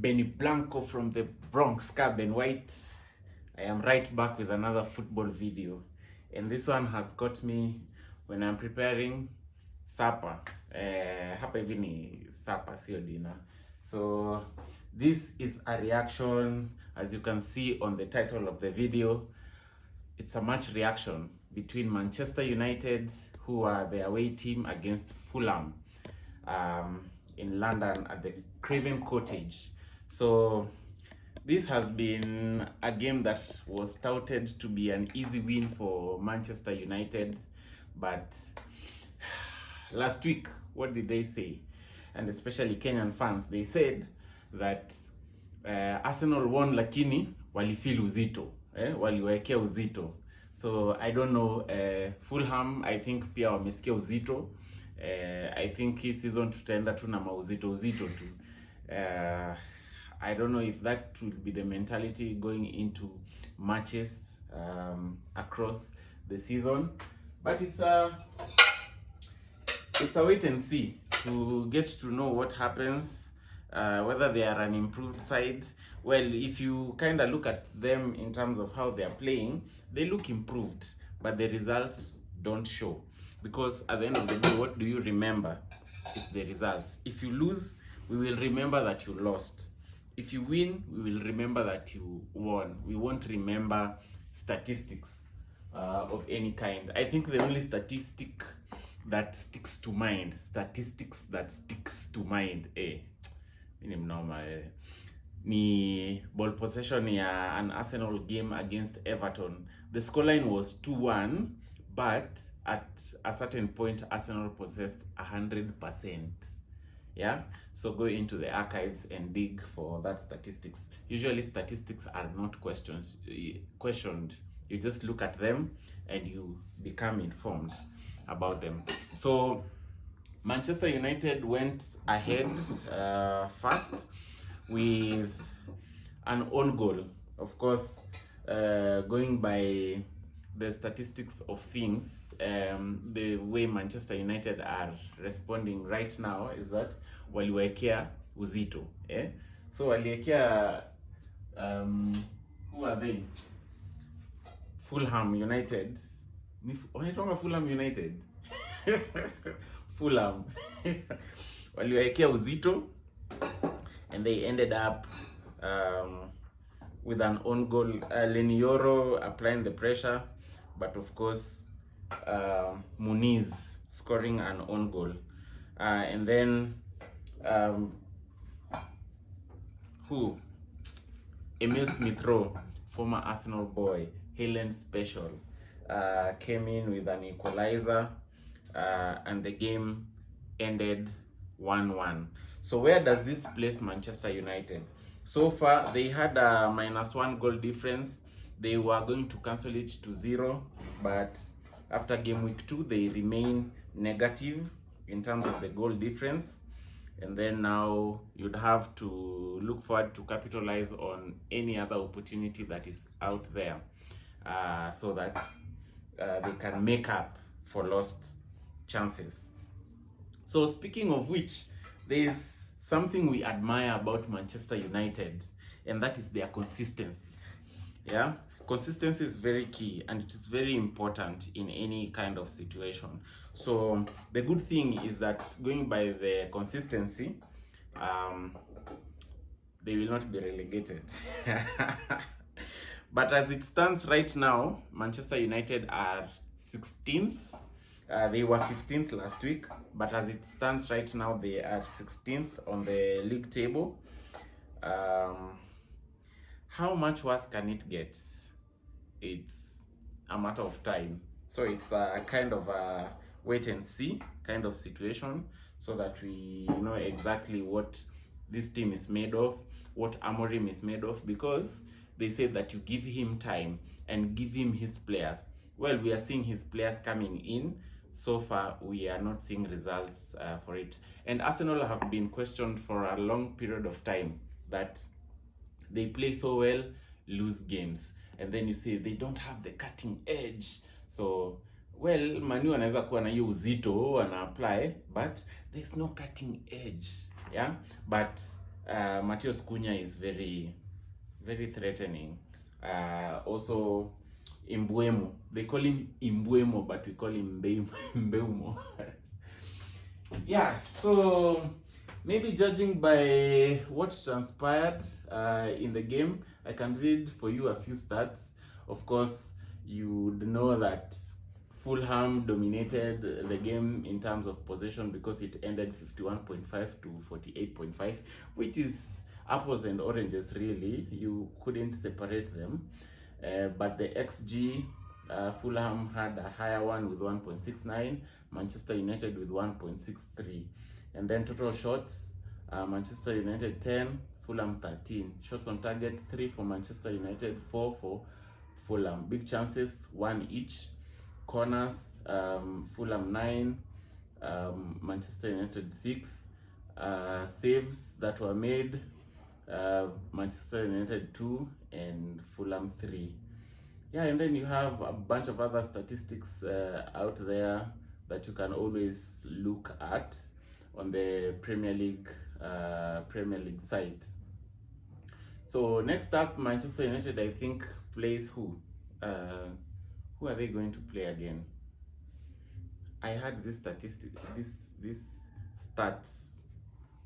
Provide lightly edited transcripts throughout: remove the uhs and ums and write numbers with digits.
Benny Blanco from the Bronx, Carbon White. I am right back with another football video, and this one has got me when I'm preparing supper. Hapa hivi ni supper, sio dinner. So this is a reaction, as you can see on the title of the video. It's a match reaction between Manchester United, who are the away team, against Fulham in London at the Craven Cottage. So this has been a game that was touted to be an easy win for Manchester United, but last week, what did they say? And especially Kenyan fans, they said that Arsenal won lakini walifeel uzito, waliwekea uzito. So I don't know, Fulham I think pia wamesikia uzito. I think hii season tutaenda tu na mauzito tu. I don't know if that will be the mentality going into matches across the season, but it's a wait and see to get to know what happens, whether they are an improved side. Well, if you kind of look at them in terms of how they are playing, they look improved, but the results don't show. Because at the end of the day, what do you remember? It's the results. If you lose, we will remember that you lost. If you win, we will remember that you won. We won't remember statistics of any kind. I think the only statistic that sticks to mind, ni ball possession ya an Arsenal game against Everton. The scoreline was 2-1, but at a certain point Arsenal possessed 100%. Yeah, so go into the archives and dig for that statistics. Usually statistics are not questioned. You just look at them and you become informed about them. So Manchester United went ahead first with an own goal. Of course, going by the statistics of things, the way Manchester United are responding right now is that waliwekea uzito. So waliwekea, who are they? Fulham United. Wanaitwa Fulham United. Fulham. Waliwekea uzito, and they ended up with an own goal. Lenioro applying the pressure, but of course Muniz scoring an own goal. And then Emil Smith-Rowe, former Arsenal boy, Helen Special, came in with an equalizer, and the game ended 1-1. So where does this place Manchester United? So far, they had a -1 goal difference. They were going to cancel it to 0, but after game week 2, they remain negative in terms of the goal difference. And then now you'd have to look forward to capitalize on any other opportunity that is out there, so that they can make up for lost chances. So speaking of which, there's something we admire about Manchester United, and that is their consistency. Yeah, consistency is very key, and it is very important in any kind of situation. So the good thing is that going by the consistency, they will not be relegated. But as it stands right now, Manchester United are 16th. They were 15th last week, but as it stands right now, they are 16th on the league table. How much worse can it get? It's a matter of time. So it's a kind of a wait and see kind of situation, so that we know exactly what this team is made of, what Amorim is made of, because they say that you give him time and give him his players. Well, we are seeing his players coming in. So far, we are not seeing results for it. And Arsenal have been questioned for a long period of time that they play so well, lose games. And then you say they don't have the cutting edge. So, well, Manu anaweza kuwa na hiyo uzito wana apply, but there's no cutting edge. Yeah? But Matheus Cunha is very, very threatening. Also, Imbuemo. They call him Imbuemo, but we call him Mbeumo. Yeah, so maybe judging by what transpired in the game, I can read for you a few stats. Of course, you'd know that Fulham dominated the game in terms of possession because it ended 51.5 to 48.5, which is apples and oranges, really. You couldn't separate them. But the XG, Fulham had a higher one with 1.69, Manchester United with 1.63. And then total shots, Manchester United 10, Fulham 13. Shots on target, 3 for Manchester United, 4 for Fulham. Big chances, 1 each. Corners, Fulham 9, Manchester United 6. Saves that were made, Manchester United 2 and Fulham 3. Yeah, and then you have a bunch of other statistics out there that you can always look at on the Premier League site. So next up, Manchester United, I think, plays who? Who are they going to play again? I had this statistic, this stats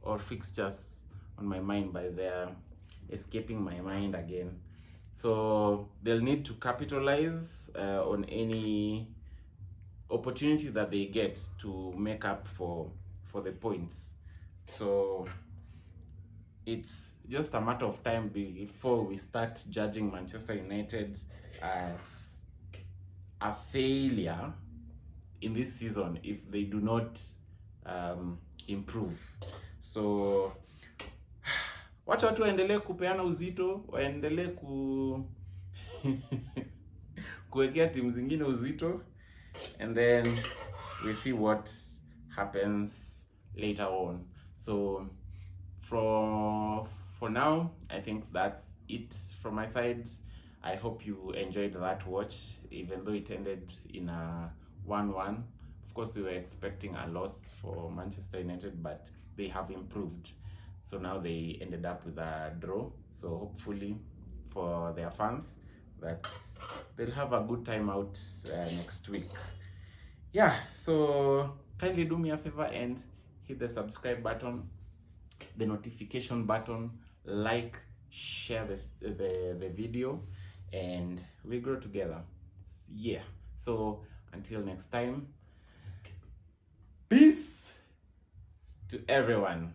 or fixtures on my mind, but they're escaping my mind again. So they'll need to capitalize on any opportunity that they get to make up for the points. So it's just a matter of time before we start judging Manchester United as a failure in this season if they do not improve. So wacha watu waendelee kupeana uzito, waendelee kuwekea timu zingine uzito, and then we see what happens later on. So for now, I think that's it from my side. I hope you enjoyed that watch, even though it ended in a 1-1. Of course, we were expecting a loss for Manchester United, but they have improved. So now they ended up with a draw. So hopefully for their fans that they'll have a good time out next week. Yeah, so kindly do me a favor and hit the subscribe button, the notification button, like, share the video, and we grow together. Yeah, so until next time, peace to everyone.